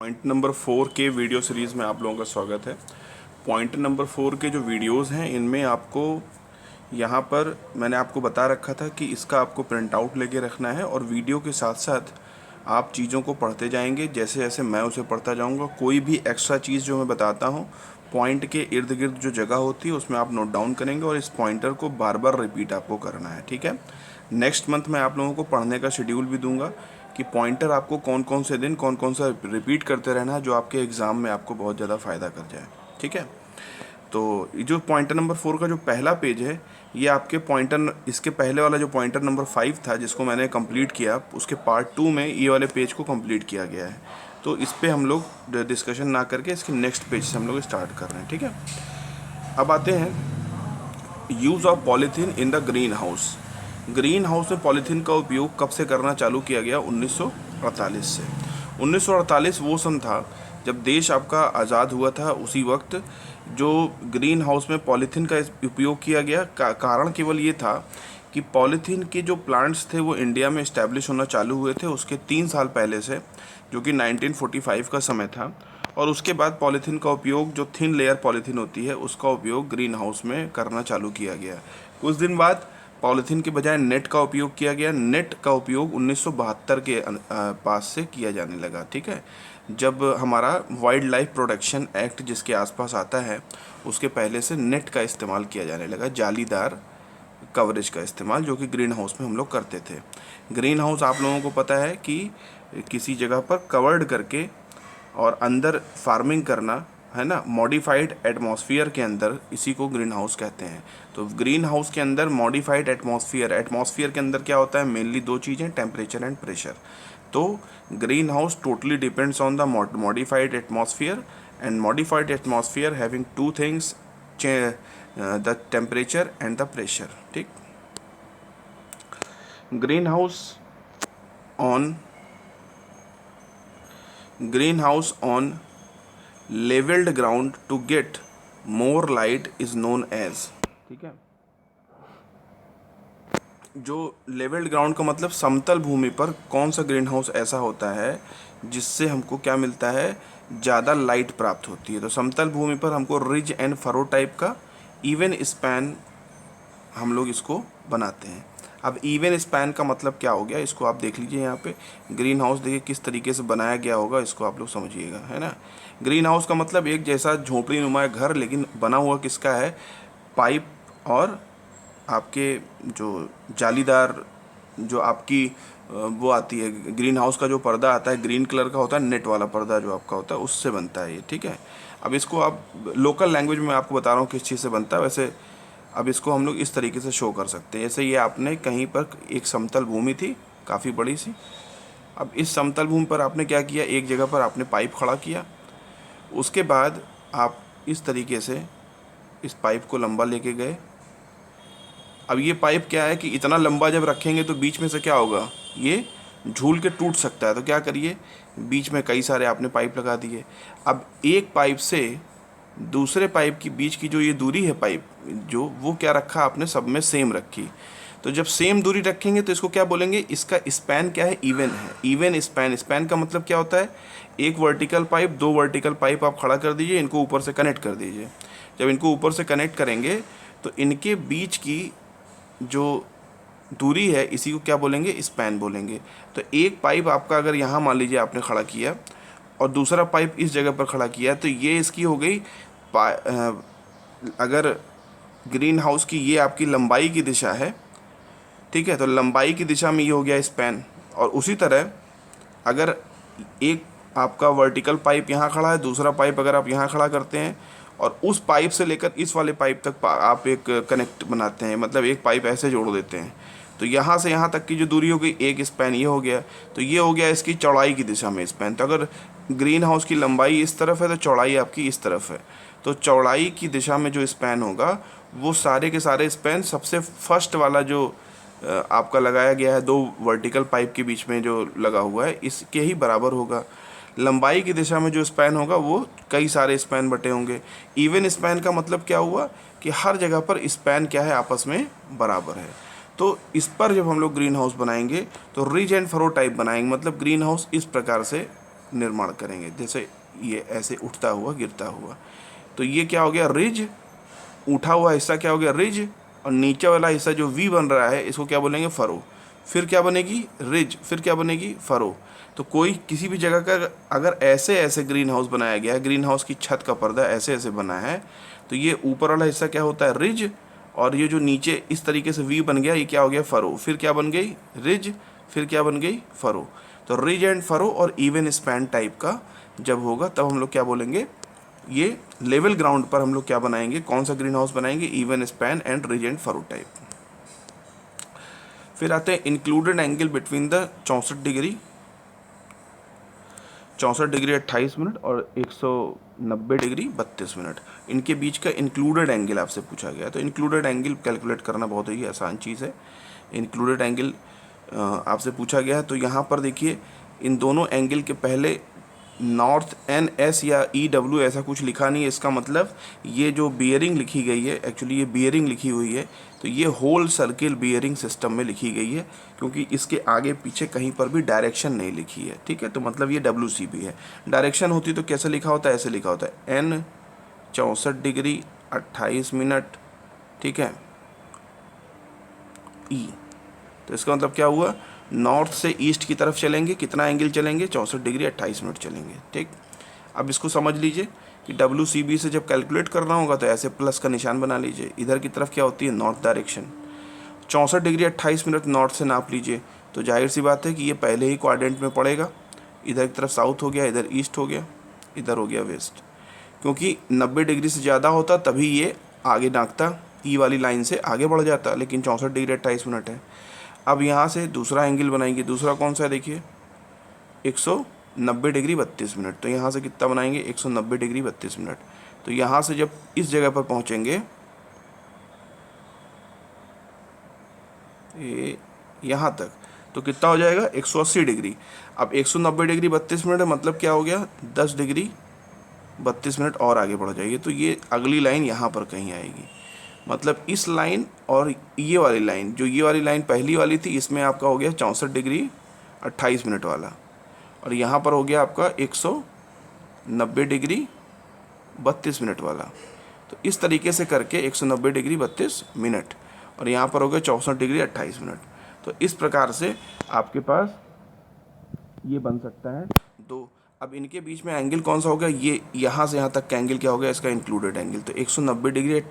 Point number 4 के video series में आप लोगों का स्वागत है। पॉइंट नंबर 4 के जो वीडियोस हैं इनमें आपको यहाँ पर मैंने आपको बता रखा था कि इसका आपको प्रिंट आउट लेके रखना है और वीडियो के साथ साथ आप चीज़ों को पढ़ते जाएंगे। जैसे जैसे मैं उसे पढ़ता जाऊँगा, कोई भी एक्स्ट्रा चीज़ जो मैं बताता हूँ पॉइंट के इर्द गिर्द जो जगह होती है उसमें आप नोट डाउन करेंगे और इस पॉइंटर को बार बार रिपीट आपको करना है, ठीक है। नेक्स्ट मंथ मैं आप लोगों को पढ़ने का शेड्यूल भी दूंगा कि पॉइंटर आपको कौन कौन से दिन कौन कौन सा रिपीट करते रहना है जो आपके एग्ज़ाम में आपको बहुत ज़्यादा फ़ायदा कर जाए, ठीक है। तो ये जो पॉइंटर नंबर 4 का जो पहला पेज है ये आपके पॉइंटर, इसके पहले वाला जो पॉइंटर नंबर 5 था जिसको मैंने कंप्लीट किया, उसके पार्ट 2 में ये वाले पेज को कंप्लीट किया गया है। तो इस पे हम लोग डिस्कशन ना करके इसके नेक्स्ट पेज से हम लोग स्टार्ट कर रहे हैं, ठीक है। अब आते हैं use of polythene in the green house. Green house में पॉलीथीन का उपयोग कब से करना चालू किया गया? 1948 से। 1948 वो सन था जब देश आपका आज़ाद हुआ था। उसी वक्त जो ग्रीन हाउस में पॉलीथीन का उपयोग किया गया, कारण केवल ये था कि पॉलीथीन के जो प्लांट्स थे वो इंडिया में इस्टेब्लिश होना चालू हुए थे उसके 3 साल पहले से, जो कि 1945 का समय था। और उसके बाद पॉलीथीन का उपयोग, जो थिन लेयर पॉलीथीन होती है उसका उपयोग ग्रीन हाउस में करना चालू किया गया। कुछ दिन बाद पॉलीथीन के बजाय नेट का उपयोग किया गया। नेट का उपयोग 1972 के पास से किया जाने लगा, ठीक है। जब हमारा वाइल्ड लाइफ प्रोटेक्शन एक्ट जिसके आसपास आता है उसके पहले से नेट का इस्तेमाल किया जाने लगा, जालीदार कवरेज का इस्तेमाल, जो कि ग्रीन हाउस में हम लोग करते थे। ग्रीन हाउस आप लोगों को पता है कि किसी जगह पर कवर्ड करके और अंदर फार्मिंग करना, है ना, मॉडिफाइड एटमॉस्फेयर के अंदर, इसी को ग्रीन हाउस कहते हैं। तो ग्रीन हाउस के अंदर मॉडिफाइड एटमॉस्फेयर, एटमॉस्फेयर के अंदर क्या होता है? मेनली 2 चीज़ें, टेम्परेचर एंड प्रेशर। तो greenhouse totally depends on the modified atmosphere and modified atmosphere having 2 things, the temperature and the pressure, ठीक। Greenhouse on levelled ground to get more light is known as, ठीक है। जो levelled ground का मतलब समतल भूमि पर कौन सा ग्रीन हाउस ऐसा होता है जिससे हमको क्या मिलता है? ज़्यादा लाइट प्राप्त होती है। तो समतल भूमि पर हमको रिज एंड फरो टाइप का इवन स्पैन हम लोग इसको बनाते हैं। अब इवन स्पैन का मतलब क्या हो गया, इसको आप देख लीजिए। यहाँ पे ग्रीन हाउस देखिए किस तरीके से बनाया गया होगा, इसको आप लोग समझिएगा, है ना। ग्रीन हाउस का मतलब एक जैसा झोपड़ी नुमा घर, लेकिन बना हुआ किसका है? पाइप और आपके जो जालीदार जो आपकी वो आती है, ग्रीन हाउस का जो पर्दा आता है ग्रीन कलर का होता है, नेट वाला पर्दा जो आपका होता है उससे बनता है ये, ठीक है। अब इसको आप लोकल लैंग्वेज में आपको बता रहा हूँ किस चीज़ से बनता है। वैसे अब इसको हम लोग इस तरीके से शो कर सकते हैं, जैसे ये आपने कहीं पर एक समतल भूमि थी काफ़ी बड़ी सी। अब इस समतल भूमि पर आपने क्या किया? एक जगह पर आपने पाइप खड़ा किया। उसके बाद आप इस तरीके से इस पाइप को लंबा लेके गए। अब ये पाइप क्या है कि इतना लंबा जब रखेंगे तो बीच में से क्या होगा? ये झूल के टूट सकता है। तो क्या करिए, बीच में कई सारे आपने पाइप लगा दिए। अब एक पाइप से दूसरे पाइप की बीच की जो ये दूरी है पाइप जो, वो क्या रखा आपने? सब में सेम रखी। तो जब सेम दूरी रखेंगे तो इसको क्या बोलेंगे? इसका स्पैन क्या है? इवन है। Even span. स्पैन का मतलब क्या होता है? एक वर्टिकल पाइप, 2 वर्टिकल पाइप आप खड़ा कर दीजिए, इनको ऊपर से कनेक्ट कर दीजिए। जब इनको ऊपर से कनेक्ट करेंगे तो इनके बीच की जो दूरी है इसी को क्या बोलेंगे? स्पैन बोलेंगे। तो एक पाइप आपका अगर यहाँ मान लीजिए आपने खड़ा किया और दूसरा पाइप इस जगह पर खड़ा किया, तो ये इसकी हो गई अगर ग्रीन हाउस की ये आपकी लंबाई की दिशा है, ठीक है, तो लंबाई की दिशा में ये हो गया स्पैन। और उसी तरह अगर एक आपका वर्टिकल पाइप यहाँ खड़ा है, दूसरा पाइप अगर आप यहाँ खड़ा करते हैं और उस पाइप से लेकर इस वाले पाइप तक आप एक कनेक्ट बनाते हैं, मतलब एक पाइप ऐसे जोड़ देते हैं, तो यहाँ से यहाँ तक की जो दूरी हो गई एक स्पैन, ये हो गया। तो ये हो गया इसकी चौड़ाई की दिशा में स्पैन। तो अगर ग्रीन हाउस की लंबाई इस तरफ है तो चौड़ाई आपकी इस तरफ है। तो चौड़ाई की दिशा में जो स्पैन होगा वो सारे के सारे स्पैन सबसे फर्स्ट वाला जो आपका लगाया गया है 2 वर्टिकल पाइप के बीच में जो लगा हुआ है इसके ही बराबर होगा। लंबाई की दिशा में जो स्पैन होगा वो कई सारे स्पैन बटे होंगे। इवन स्पैन का मतलब क्या हुआ कि हर जगह पर स्पैन क्या है? आपस में बराबर है। तो इस पर जब हम लोग ग्रीन हाउस बनाएंगे तो रिज एंड फरो टाइप बनाएंगे, मतलब ग्रीन हाउस इस प्रकार से निर्माण करेंगे, जैसे ये ऐसे उठता हुआ गिरता हुआ। तो ये क्या हो गया, रिज। उठा हुआ हिस्सा क्या हो गया, रिज। और नीचे वाला हिस्सा जो वी बन रहा है इसको क्या बोलेंगे, फरो। फिर क्या बनेगी, रिज। फिर क्या बनेगी, फरो। तो कोई किसी भी जगह का अगर ऐसे ऐसे ग्रीन हाउस बनाया गया है, ग्रीन हाउस की छत का पर्दा ऐसे ऐसे बना है, तो ये ऊपर वाला हिस्सा क्या होता है, रिज। और ये जो नीचे इस तरीके से वी बन गया, ये क्या हो गया, फरो। फिर क्या बन गई, रिज। फिर क्या बन गई, फरो। तो रिज एंड फरो और इवन स्पैन टाइप का जब होगा तब हम लोग क्या बोलेंगे, ये लेवल ग्राउंड पर हम लोग क्या बनाएंगे, कौन सा ग्रीन हाउस बनाएंगे, even span and ridge and furrow type. फिर आते हैं included angle between the 64 degree 28 minute और 190 डिग्री 32 मिनट, इनके बीच का इंक्लूडेड एंगल आपसे पूछा गया। तो इंक्लूडेड एंगल कैलकुलेट करना बहुत ही आसान चीज़ है। इंक्लूडेड एंगल आपसे पूछा गया है, तो यहाँ पर देखिए इन दोनों एंगल के पहले नॉर्थ एन एस या ई डब्ल्यू ऐसा कुछ लिखा नहीं है। इसका मतलब ये जो बियरिंग लिखी गई है, एक्चुअली ये बियरिंग लिखी हुई है, तो ये होल सर्किल बियरिंग सिस्टम में लिखी गई है, क्योंकि इसके आगे पीछे कहीं पर भी डायरेक्शन नहीं लिखी है। ठीक है, तो मतलब ये डब्ल्यू सी बी है। डायरेक्शन होती तो कैसे लिखा होता है, ऐसे लिखा होता है एन 64 डिग्री 28 मिनट, ठीक है, ई। तो इसका मतलब क्या हुआ, नॉर्थ से ईस्ट की तरफ चलेंगे, कितना एंगल चलेंगे, 64 डिग्री 28 मिनट चलेंगे। ठीक, अब इसको समझ लीजिए कि डब्ल्यू सी बी से जब कैलकुलेट करना होगा तो ऐसे प्लस का निशान बना लीजिए। इधर की तरफ क्या होती है, north direction. 64 degree 28 minute north से नाप लीजिए, तो जाहिर सी बात है कि ये पहले ही क्वाड्रेंट में पड़ेगा। इधर की तरफ साउथ हो गया, इधर ईस्ट हो गया, इधर हो गया वेस्ट। क्योंकि 90 डिग्री से ज़्यादा होता तभी ये आगे नापता, ई वाली लाइन से आगे बढ़ जाता, लेकिन 64 डिग्री 28 मिनट है। अब यहाँ से दूसरा एंगल बनाएंगे, दूसरा कौन सा है, देखिए 190 डिग्री 32 मिनट। तो यहाँ से कितना बनाएंगे, 190 डिग्री 32 मिनट। तो यहाँ से जब इस जगह पर पहुँचेंगे, ये यहाँ तक, तो कितना हो जाएगा, 180 डिग्री। अब 190 डिग्री 32 मिनट है, मतलब क्या हो गया, 10 डिग्री 32 मिनट और आगे बढ़ जाइए, तो ये अगली लाइन यहाँ पर कहीं आएगी। मतलब इस लाइन और ये वाली लाइन, जो ये वाली लाइन पहली वाली थी, इसमें आपका हो गया 64 डिग्री 28 मिनट वाला, और यहाँ पर हो गया आपका 190 डिग्री 32 मिनट वाला। तो इस तरीके से करके 190 डिग्री 32 मिनट, और यहाँ पर हो गया 64 डिग्री 28 मिनट। तो इस प्रकार से आपके पास ये बन सकता है दो। अब इनके बीच में एंगल कौन सा हो गया, ये यहाँ से यहाँ तक का एंगल क्या हो गया, इसका इंक्लूडेड एंगल। तो 190 डिग्री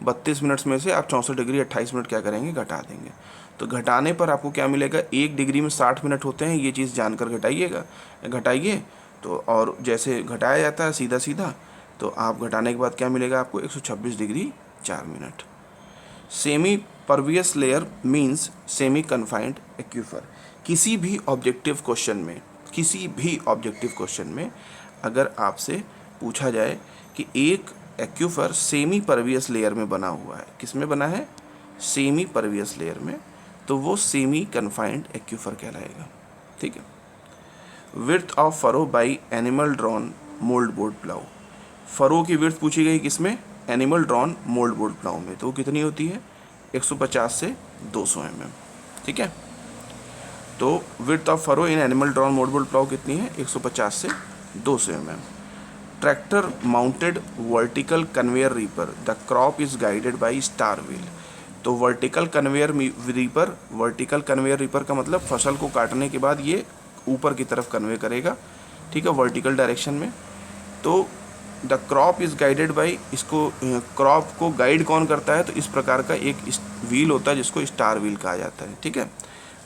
32 मिनट में से आप 64 डिग्री 28 मिनट क्या करेंगे, घटा देंगे। तो घटाने पर आपको क्या मिलेगा, 1 डिग्री में 60 मिनट होते हैं, ये चीज़ जानकर घटाइएगा, घटाइए। तो और जैसे घटाया जाता है सीधा सीधा, तो आप घटाने के बाद क्या मिलेगा आपको, 126 degree 4 minute. Semi pervious layer means semi confined aquifer. किसी भी ऑब्जेक्टिव क्वेश्चन में अगर आपसे पूछा जाए कि एक एक्यूफर सेमी परवियस लेयर में बना हुआ है, किस में बना है, सेमी परवियस लेयर में, तो वो सेमी कन्फाइंड एक्यूफर कहलाएगा। ठीक है। Width of furrow by animal drawn mould board plough. Furrow की विड्थ पूछी गई किसमें, animal drawn mould board plough में, तो वो कितनी होती है, 150 से 200 mm। ठीक है, तो width of furrow in animal drawn mould board plough कितनी है, 150 से 200 mm। Tractor mounted vertical conveyor reaper, the crop is guided by star wheel. तो वर्टिकल कन्वेयर रीपर का मतलब फसल को काटने के बाद ये ऊपर की तरफ कन्वे करेगा, ठीक है, वर्टिकल डायरेक्शन में। तो the crop is guided by, इसको क्रॉप को गाइड कौन करता है, तो इस प्रकार का एक व्हील होता है जिसको स्टार व्हील कहा जाता है। ठीक है,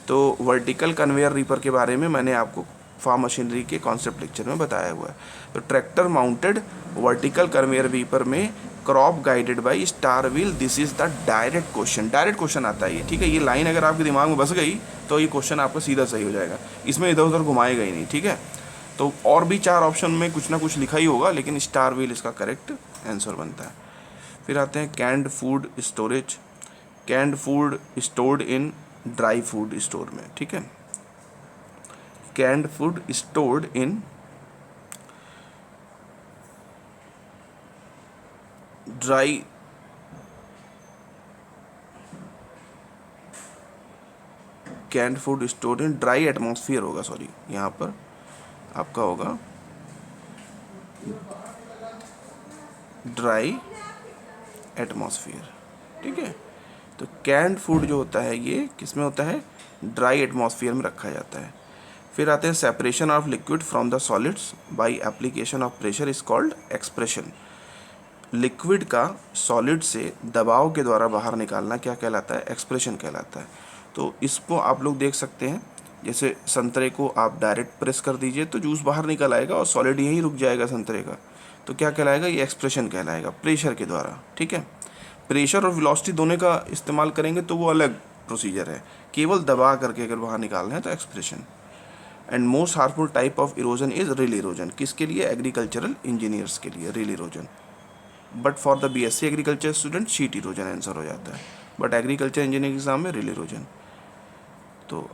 तो वर्टिकल कन्वेयर रीपर के बारे में मैंने आपको फार्म मशीनरी के कॉन्सेप्ट लेक्चर में बताया हुआ है। तो tractor mounted vertical conveyor reaper में crop guided by star wheel, this is the direct question आता है ये। ठीक है, ये लाइन अगर आपके दिमाग में बस गई तो ये क्वेश्चन आपका सीधा सही हो जाएगा, इसमें इधर उधर घुमाएगा ही नहीं। ठीक है, तो और भी 4 ऑप्शन में कुछ ना कुछ लिखा ही होगा, लेकिन स्टार व्हील इसका करेक्ट आंसर बनता है। फिर आते हैं canned food storage, canned food stored in dry food store में। ठीक है, canned food stored in dry canned food stored in dry atmosphere होगा, सॉरी यहाँ पर आपका होगा ड्राई एटमॉस्फेयर। ठीक है, तो कैंड फूड जो होता है ये किस में होता है, ड्राई एटमॉस्फेयर में रखा जाता है। फिर आते हैं separation of liquid from the solids by application of pressure is called expression. Liquid का सॉलिड से दबाव के द्वारा बाहर निकालना क्या कहलाता है, एक्सप्रेशन कहलाता है। तो इसको आप लोग देख सकते हैं, जैसे संतरे को आप डायरेक्ट प्रेस कर दीजिए तो जूस बाहर निकल आएगा और सॉलिड यहीं रुक जाएगा संतरे का, तो क्या कहलाएगा, ये एक्सप्रेशन कहलाएगा प्रेशर के द्वारा। ठीक है, प्रेशर और वेलोसिटी दोनों का इस्तेमाल करेंगे तो वो अलग प्रोसीजर है, केवल दबा करके अगर बाहर निकालना है तो expression. And most harmful type of erosion is rill erosion, किसके लिए, एग्रीकल्चरल इंजीनियर्स के लिए rill erosion. But for the BSc agriculture student sheet erosion answer हो जाता है, बट एग्रीकल्चर इंजीनियरिंग एग्जाम में रिल इरोजन। तो